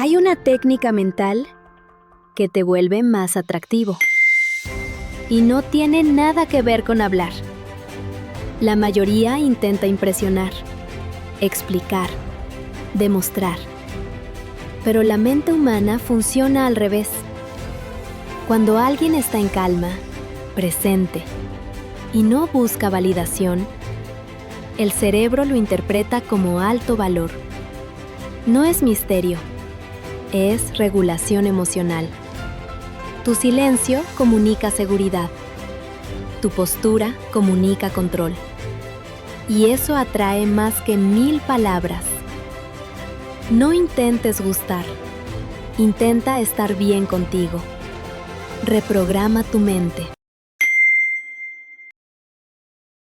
Hay una técnica mental que te vuelve más atractivo y no tiene nada que ver con hablar. La mayoría intenta impresionar, explicar, demostrar. Pero la mente humana funciona al revés. Cuando alguien está en calma, presente y no busca validación, el cerebro lo interpreta como alto valor. No es misterio, es regulación emocional. Tu silencio comunica seguridad. Tu postura comunica control. Y eso atrae más que 1000 palabras. No intentes gustar. Intenta estar bien contigo. Reprograma tu mente.